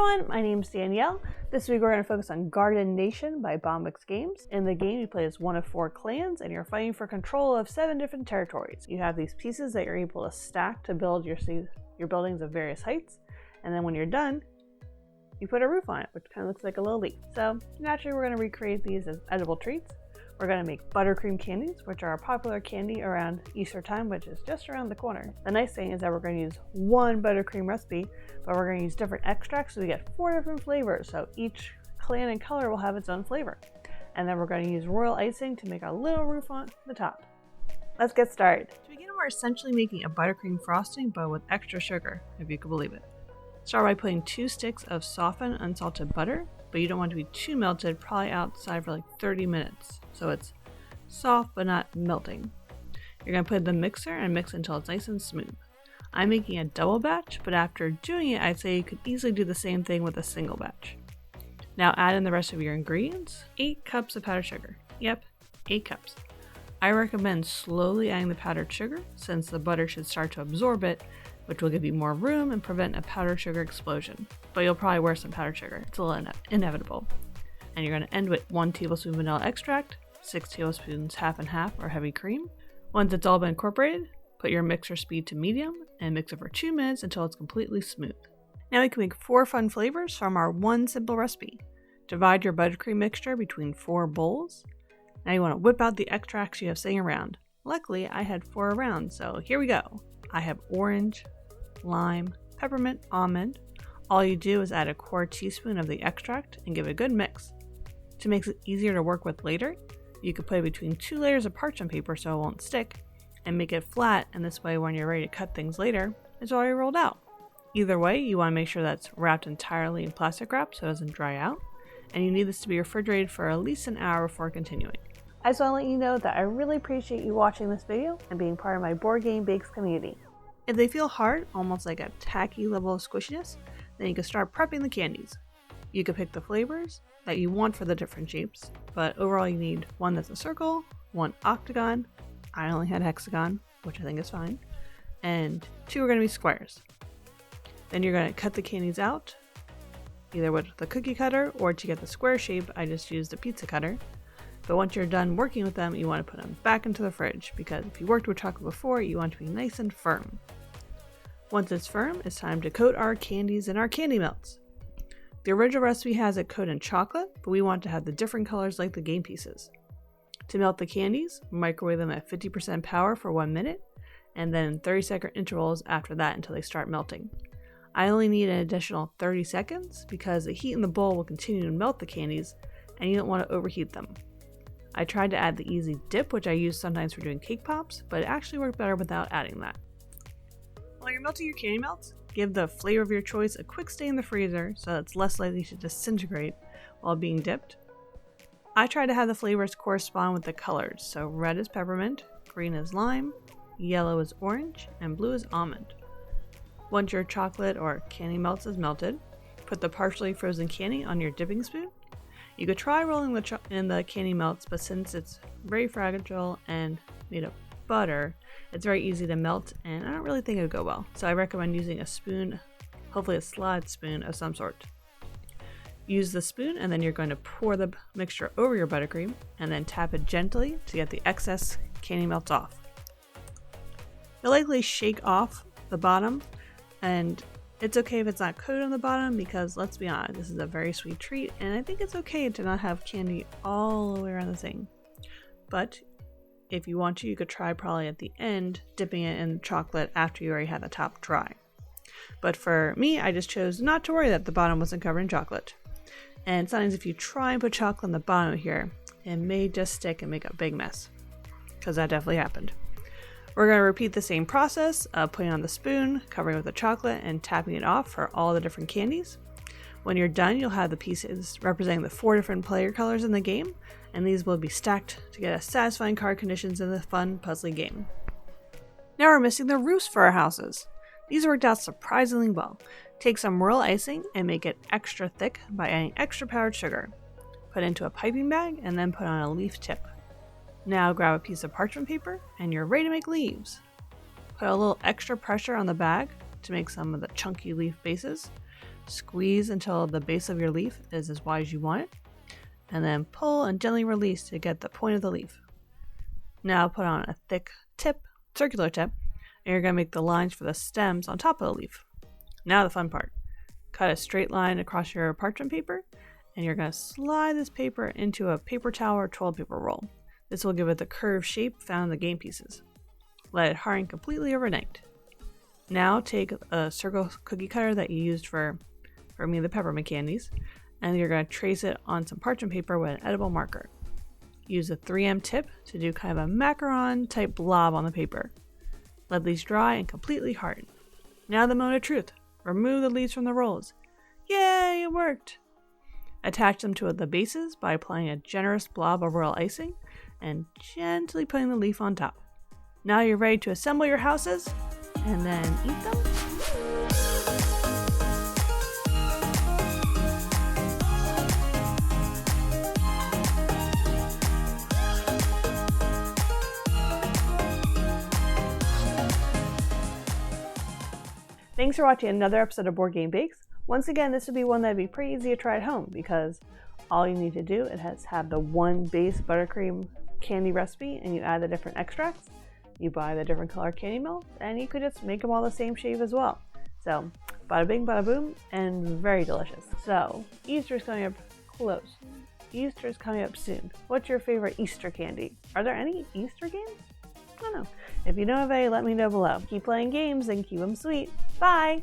everyone, my name's Danielle. This week we're going to focus on Garden Nation by Bombix Games. In the game you play as one of 4 clans and you're fighting for control of 7 different territories. You have these pieces that you're able to stack to build your buildings of various heights, and then when you're done, you put a roof on it, which kind of looks like a little leaf. So naturally we're going to recreate these as edible treats. We're going to make Buttercream Candies, which are a popular candy around Easter time, which is just around the corner. The nice thing is that we're going to use one buttercream recipe, but we're going to use different extracts, so we get 4 different flavors. So each clan and color will have its own flavor. And then we're going to use royal icing to make a little roof on the top. Let's get started. To begin, we're essentially making a buttercream frosting, but with extra sugar, if you can believe it. Start by putting 2 sticks of softened unsalted butter, but you don't want to be too melted, probably outside for like 30 minutes. So it's soft but not melting. You're going to put it in the mixer and mix until it's nice and smooth. I'm making a double batch, but after doing it, I'd say you could easily do the same thing with a single batch. Now add in the rest of your ingredients. 8 cups of powdered sugar. Yep, 8 cups. I recommend slowly adding the powdered sugar since the butter should start to absorb it, which will give you more room and prevent a powdered sugar explosion. But you'll probably wear some powdered sugar. It's a little inevitable. And you're going to end with 1 tablespoon vanilla extract, 6 tablespoons half and half or heavy cream. Once it's all been incorporated, put your mixer speed to medium and mix it for 2 minutes until it's completely smooth. Now we can make 4 fun flavors from our one simple recipe. Divide your buttercream mixture between 4 bowls. Now you want to whip out the extracts you have sitting around. Luckily, I had 4 around, so here we go. I have orange, lime, peppermint, almond. All you do is add a 1/4 teaspoon of the extract and give it a good mix. To make it easier to work with later, you could put it between 2 layers of parchment paper so it won't stick, and make it flat, and this way when you're ready to cut things later, it's already rolled out. Either way, you want to make sure that's wrapped entirely in plastic wrap so it doesn't dry out, and you need this to be refrigerated for at least an hour before continuing. I just want to let you know that I really appreciate you watching this video and being part of my Board Game Bakes community. If they feel hard, almost like a tacky level of squishiness, then you can start prepping the candies. You can pick the flavors that you want for the different shapes, but overall you need one that's a circle, 1 octagon, I only had hexagon, which I think is fine, and 2 are going to be squares. Then you're going to cut the candies out, either with the cookie cutter, or to get the square shape, I just used a pizza cutter. But once you're done working with them, you want to put them back into the fridge, because if you worked with chocolate before, you want to be nice and firm. Once it's firm, it's time to coat our candies in our candy melts. The original recipe has it coated in chocolate, but we want to have the different colors like the game pieces. To melt the candies, microwave them at 50% power for 1 minute, and then 30-second intervals after that until they start melting. I only need an additional 30 seconds because the heat in the bowl will continue to melt the candies, and you don't want to overheat them. I tried to add the easy dip, which I use sometimes for doing cake pops, but it actually worked better without adding that. While you're melting your candy melts, give the flavor of your choice a quick stay in the freezer so it's less likely to disintegrate while being dipped. I try to have the flavors correspond with the colors, so red is peppermint, green is lime, yellow is orange, and blue is almond. Once your chocolate or candy melts is melted, put the partially frozen candy on your dipping spoon. You could try rolling in the candy melts, but since it's very fragile and made of butter, it's very easy to melt, and I don't really think it would go well. So I recommend using a spoon, hopefully a slide spoon of some sort. Use the spoon, and then you're going to pour the mixture over your buttercream, and then tap it gently to get the excess candy melts off. You'll likely shake off the bottom, and it's okay if it's not coated on the bottom because, let's be honest, this is a very sweet treat, and I think it's okay to not have candy all the way around the thing. But if you want to, you could try probably at the end dipping it in chocolate after you already had the top dry. But for me, I just chose not to worry that the bottom wasn't covered in chocolate. And sometimes if you try and put chocolate on the bottom here, it may just stick and make a big mess, because that definitely happened. We're going to repeat the same process of putting on the spoon, covering with the chocolate, and tapping it off for all the different candies. When you're done, you'll have the pieces representing the 4 different player colors in the game, and these will be stacked to get us satisfying card conditions in the fun, puzzly game. Now we're missing the roofs for our houses. These worked out surprisingly well. Take some royal icing and make it extra thick by adding extra powdered sugar. Put it into a piping bag and then put on a leaf tip. Now grab a piece of parchment paper and you're ready to make leaves. Put a little extra pressure on the bag to make some of the chunky leaf bases. Squeeze until the base of your leaf is as wide as you want it, and then pull and gently release to get the point of the leaf. Now put on a thick tip, circular tip, and you're going to make the lines for the stems on top of the leaf. Now the fun part. Cut a straight line across your parchment paper, and you're going to slide this paper into a paper towel or toilet paper roll. This will give it the curved shape found in the game pieces. Let it harden completely overnight. Now take a circle cookie cutter that you used for me the peppermint candies, and you're going to trace it on some parchment paper with an edible marker. Use a 3M tip to do kind of a macaron type blob on the paper. Let these dry and completely harden. Now the moment of truth. Remove the leaves from the rolls. Yay, it worked! Attach them to the bases by applying a generous blob of royal icing and gently putting the leaf on top. Now you're ready to assemble your houses and then eat them. Thanks for watching another episode of Board Game Bakes. Once again, this would be one that'd be pretty easy to try at home because all you need to do is have the one base buttercream candy recipe, and you add the different extracts. You buy the different color candy milk, and you could just make them all the same shape as well. So, bada bing, bada boom, and very delicious. So, Easter's coming up close. Easter's coming up soon. What's your favorite Easter candy? Are there any Easter games? I don't know. If you know of any, let me know below. Keep playing games and keep them sweet. Bye!